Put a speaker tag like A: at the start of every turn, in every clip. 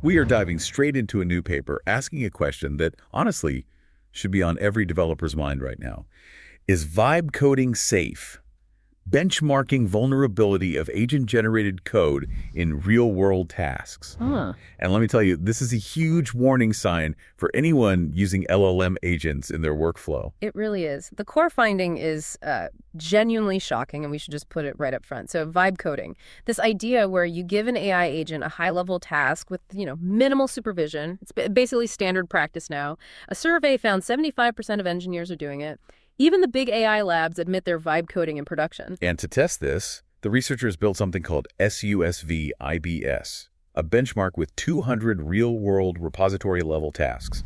A: We are diving straight into a new paper asking a question that, honestly, should be on every developer's mind right now. Is vibe coding safe? Benchmarking vulnerability of agent-generated code in real-world tasks. And let me tell you, this is a huge warning sign for anyone using LLM agents in their workflow.
B: It really is. The core finding is genuinely shocking, and we should just put it right up front. So vibe coding, this idea where you give an AI agent a high-level task with, minimal supervision. It's basically standard practice now. A survey found 75% of engineers are doing it. Even the big AI labs admit they're vibe coding in production.
A: And to test this, the researchers built something called SUSVibes, a benchmark with 200 real-world repository-level tasks.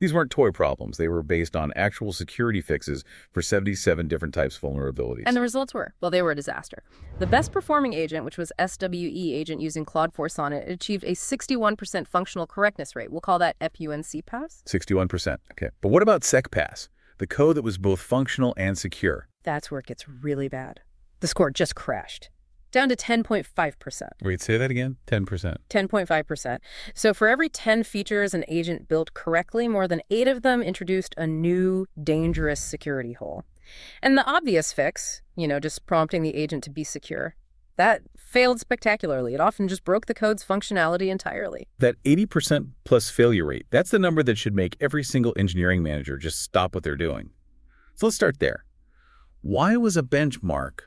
A: These weren't toy problems. They were based on actual security fixes for 77 different types of vulnerabilities.
B: And the results were, well, they were a disaster. The best-performing agent, which was SWE-Agent using Claude for Sonnet, achieved a 61% functional correctness rate. We'll call that FUNC pass.
A: 61%. Okay. But what about SecPass? The code that was both functional and secure.
B: That's where it gets really bad. The score just crashed, down to 10.5%.
A: Wait, say that again? 10%.
B: 10.5%. So for every 10 features an agent built correctly, more than 8 of them introduced a new, dangerous security hole. And the obvious fix, just prompting the agent to be secure, that failed spectacularly. It often just broke the code's functionality entirely.
A: That 80% plus failure rate, that's the number that should make every single engineering manager just stop what they're doing. So let's start there. Why was a benchmark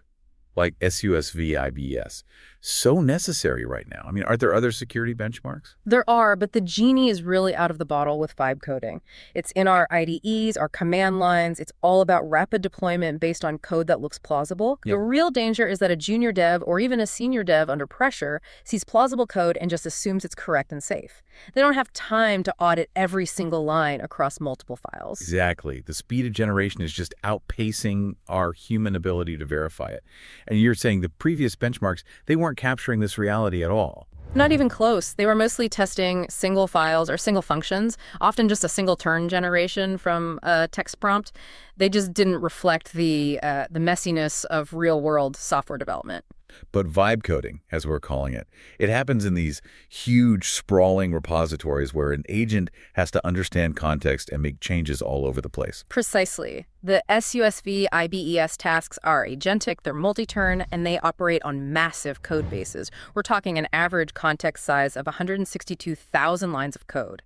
A: like SUSVibes so necessary right now? I mean, are there other security benchmarks?
B: There are, but the genie is really out of the bottle with vibe coding. It's in our IDEs, our command lines. It's all about rapid deployment based on code that looks plausible.
A: Yep.
B: The real danger is that a junior dev or even a senior dev under pressure sees plausible code and just assumes it's correct and safe. They don't have time to audit every single line across multiple files.
A: Exactly. The speed of generation is just outpacing our human ability to verify it. And you're saying the previous benchmarks, they weren't capturing this reality at all.
B: Not even close. They were mostly testing single files or single functions, often just a single turn generation from a text prompt. They just didn't reflect the messiness of real-world software development.
A: But vibe coding, as we're calling it, it happens in these huge, sprawling repositories where an agent has to understand context and make changes all over the place.
B: Precisely. The SUSV-IBES tasks are agentic, they're multi-turn, and they operate on massive code bases. We're talking an average context size of 162,000 lines of code.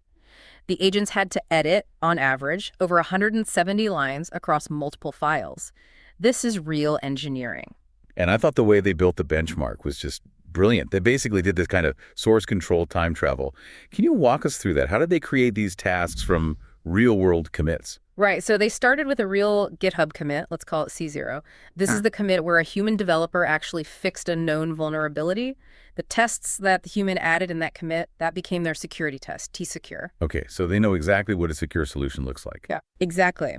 B: The agents had to edit, on average, over 170 lines across multiple files. This is real engineering.
A: And I thought the way they built the benchmark was just brilliant. They basically did this kind of source-controlled time travel. Can you walk us through that? How did they create these tasks from real-world commits?
B: Right. So they started with a real GitHub commit. Let's call it C0. This is the commit where a human developer actually fixed a known vulnerability. The tests that the human added in that commit, that became their security test, T-Secure.
A: Okay, so they know exactly what a secure solution looks like.
B: Yeah, exactly.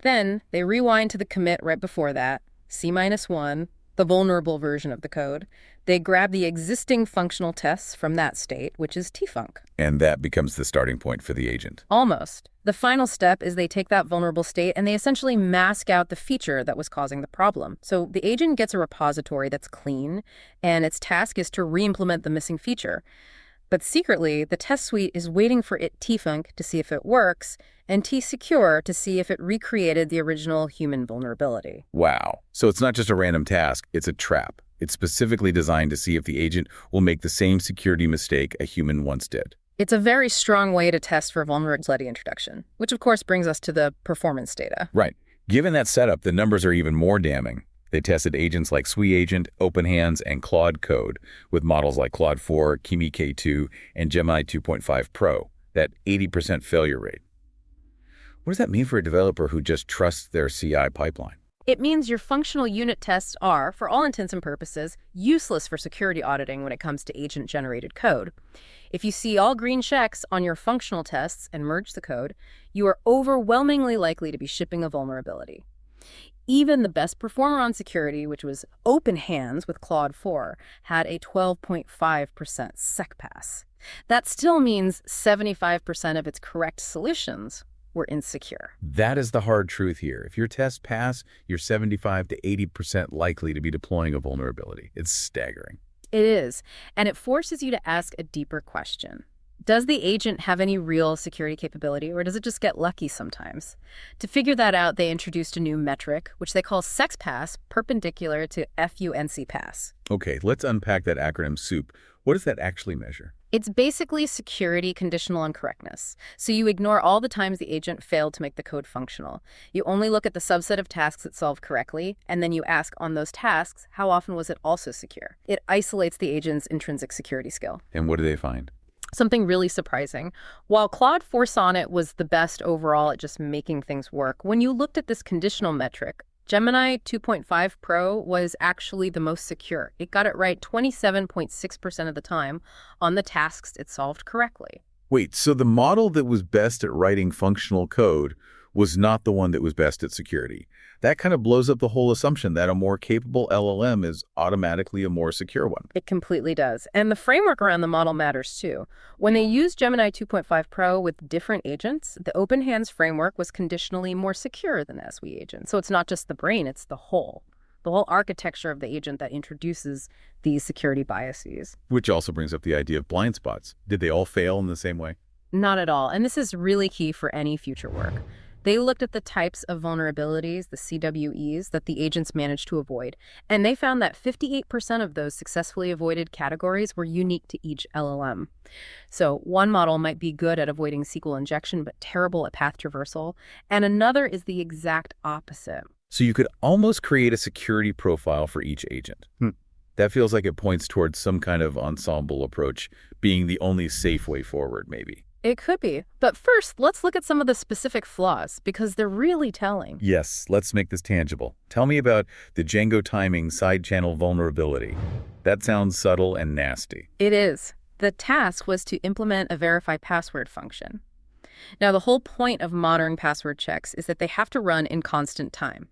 B: Then they rewind to the commit right before that, C-1, the vulnerable version of the code. They grab the existing functional tests from that state, which is tfunc.
A: And that becomes the starting point for the agent.
B: Almost. The final step is they take that vulnerable state and they essentially mask out the feature that was causing the problem. So the agent gets a repository that's clean, and its task is to re-implement the missing feature. But secretly, the test suite is waiting for it tfunc to see if it works, and T-Secure to see if it recreated the original human vulnerability.
A: Wow. So it's not just a random task, it's a trap. It's specifically designed to see if the agent will make the same security mistake a human once did.
B: It's a very strong way to test for vulnerability introduction, which of course brings us to the performance data.
A: Right. Given that setup, the numbers are even more damning. They tested agents like SWE-Agent, OpenHands, and Claude Code with models like Claude 4, Kimi K2, and Gemini 2.5 Pro, that 80% failure rate. What does that mean for a developer who just trusts their CI pipeline?
B: It means your functional unit tests are, for all intents and purposes, useless for security auditing when it comes to agent-generated code. If you see all green checks on your functional tests and merge the code, you are overwhelmingly likely to be shipping a vulnerability. Even the best performer on security, which was OpenHands with Claude 4, had a 12.5% SecPass. That still means 75% of its correct solutions were insecure.
A: That is the hard truth here. If your tests pass, you're 75 to 80% likely to be deploying a vulnerability. It's staggering.
B: It is, and it forces you to ask a deeper question. Does the agent have any real security capability, or does it just get lucky sometimes? To figure that out, they introduced a new metric, which they call sex pass, perpendicular to FUNC pass.
A: Okay, let's unpack that acronym soup. What does that actually measure?
B: It's basically security conditional on correctness. So you ignore all the times the agent failed to make the code functional. You only look at the subset of tasks it solved correctly, and then you ask on those tasks, how often was it also secure? It isolates the agent's intrinsic security skill.
A: And what do they find?
B: Something really surprising. While Claude 4 Sonnet was the best overall at just making things work, when you looked at this conditional metric, Gemini 2.5 Pro was actually the most secure. It got it right 27.6% of the time on the tasks it solved correctly.
A: Wait, so the model that was best at writing functional code was not the one that was best at security. That kind of blows up the whole assumption that a more capable LLM is automatically a more secure one.
B: It completely does. And the framework around the model matters too. When they used Gemini 2.5 Pro with different agents, the Open Hands framework was conditionally more secure than SWE-Agent. So it's not just the brain, it's the whole architecture of the agent that introduces these security biases.
A: Which also brings up the idea of blind spots. Did they all fail in the same way?
B: Not at all. And this is really key for any future work. They looked at the types of vulnerabilities, the CWEs, that the agents managed to avoid, and they found that 58% of those successfully avoided categories were unique to each LLM. So one model might be good at avoiding SQL injection, but terrible at path traversal, and another is the exact opposite.
A: So you could almost create a security profile for each agent. That feels like it points towards some kind of ensemble approach being the only safe way forward, maybe.
B: It could be. But first, let's look at some of the specific flaws, because they're really telling.
A: Yes, let's make this tangible. Tell me about the Django timing side channel vulnerability. That sounds subtle and nasty.
B: It is. The task was to implement a verify password function. Now, the whole point of modern password checks is that they have to run in constant time.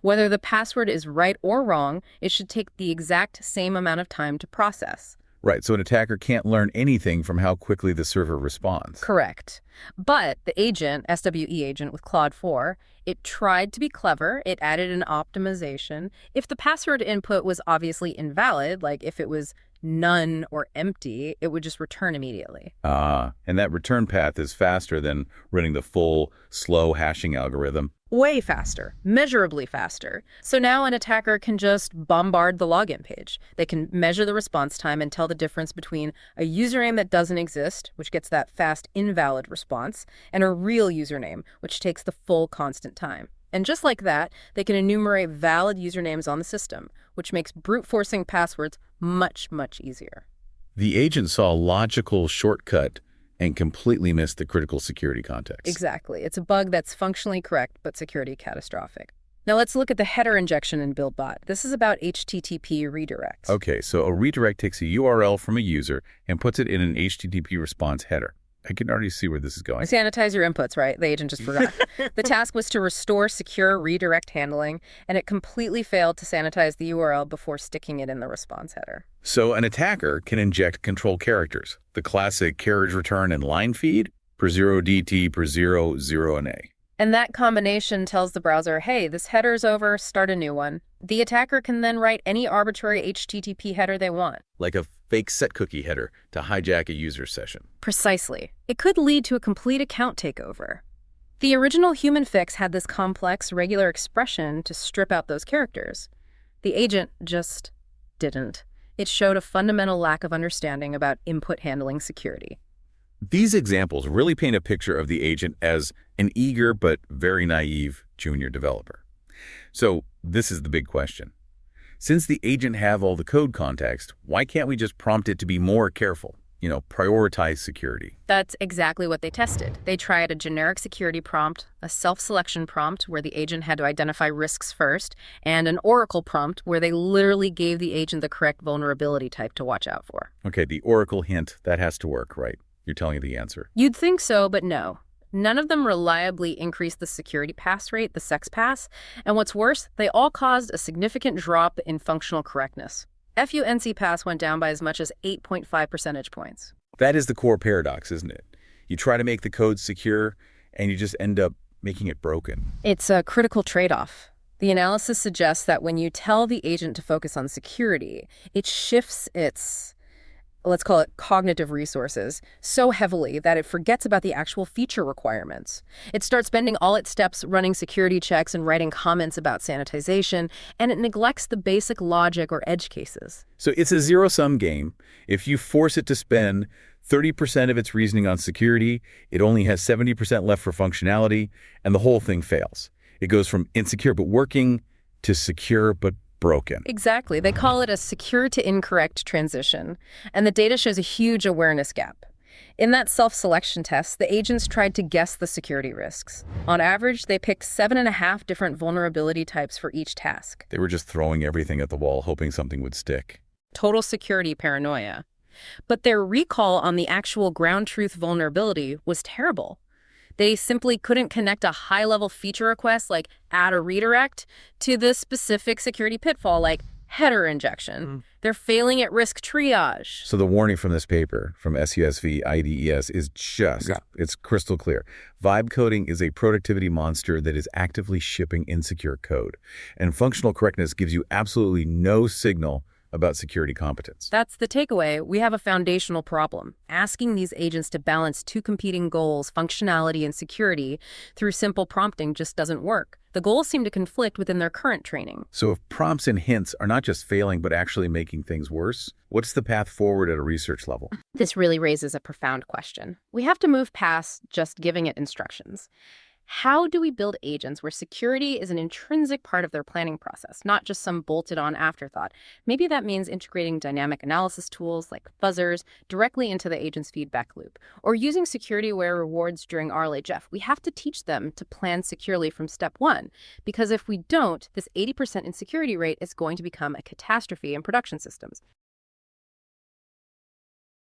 B: Whether the password is right or wrong, it should take the exact same amount of time to process.
A: Right, so an attacker can't learn anything from how quickly the server responds.
B: Correct. But the agent, SWE-Agent with Claude 4, it tried to be clever. It added an optimization. If the password input was obviously invalid, like if it was none or empty, it would just return immediately.
A: And that return path is faster than running the full, slow hashing algorithm.
B: Way faster, measurably faster. So now an attacker can just bombard the login page. They can measure the response time and tell the difference between a username that doesn't exist, which gets that fast invalid response, and a real username, which takes the full constant time. And just like that, they can enumerate valid usernames on the system, which makes brute forcing passwords much, much easier.
A: The agent saw a logical shortcut and completely missed the critical security context.
B: Exactly. It's a bug that's functionally correct, but security catastrophic. Now let's look at the header injection in BuildBot. This is about HTTP redirect.
A: Okay, so a redirect takes a URL from a user and puts it in an HTTP response header. I can already see where this is going.
B: Sanitize your inputs, right? The agent just forgot. The task was to restore secure redirect handling, and it completely failed to sanitize the URL before sticking it in the response header.
A: So an attacker can inject control characters, the classic carriage return and line feed, per 0 DT, per 0, 0 and A.
B: And that combination tells the browser, hey, this header's over, start a new one. The attacker can then write any arbitrary HTTP header they want.
A: Like a fake set cookie header to hijack a user session.
B: Precisely. It could lead to a complete account takeover. The original human fix had this complex, regular expression to strip out those characters. The agent just didn't. It showed a fundamental lack of understanding about input handling security.
A: These examples really paint a picture of the agent as an eager but very naive junior developer. So this is the big question. Since the agent have all the code context, why can't we just prompt it to be more careful? Prioritize security.
B: That's exactly what they tested. They tried a generic security prompt, a self-selection prompt where the agent had to identify risks first, and an oracle prompt where they literally gave the agent the correct vulnerability type to watch out for.
A: Okay, the oracle hint, that has to work, right? You're telling me the answer.
B: You'd think so, but no. None of them reliably increased the security pass rate, the sex pass, and what's worse, they all caused a significant drop in functional correctness. FUNC pass went down by as much as 8.5 percentage points.
A: That is the core paradox, isn't it? You try to make the code secure, and you just end up making it broken.
B: It's a critical trade-off. The analysis suggests that when you tell the agent to focus on security, it shifts its let's call it cognitive resources, so heavily that it forgets about the actual feature requirements. It starts spending all its steps running security checks and writing comments about sanitization, and it neglects the basic logic or edge cases.
A: So it's a zero-sum game. If you force it to spend 30% of its reasoning on security, it only has 70% left for functionality, and the whole thing fails. It goes from insecure but working to secure but broken.
B: Exactly. They call it a secure to incorrect transition, and the data shows a huge awareness gap. In that self-selection test, the agents tried to guess the security risks. On average, they picked 7.5 different vulnerability types for each task.
A: They were just throwing everything at the wall, hoping something would stick.
B: Total security paranoia. But their recall on the actual ground truth vulnerability was terrible. They simply couldn't connect a high-level feature request like add a redirect to the specific security pitfall like header injection. They're failing at risk triage.
A: So the warning from this paper, from SusVibes, is it's crystal clear. Vibe coding is a productivity monster that is actively shipping insecure code. And functional correctness gives you absolutely no signal about security competence.
B: That's the takeaway. We have a foundational problem. Asking these agents to balance two competing goals, functionality and security, through simple prompting just doesn't work. The goals seem to conflict within their current training.
A: So if prompts and hints are not just failing but actually making things worse, what's the path forward at a research level?
B: This really raises a profound question. We have to move past just giving it instructions. How do we build agents where security is an intrinsic part of their planning process, not just some bolted-on afterthought? Maybe that means integrating dynamic analysis tools like fuzzers directly into the agent's feedback loop, or using security-aware rewards during RLHF. We have to teach them to plan securely from step one, because if we don't, this 80% insecurity rate is going to become a catastrophe in production systems.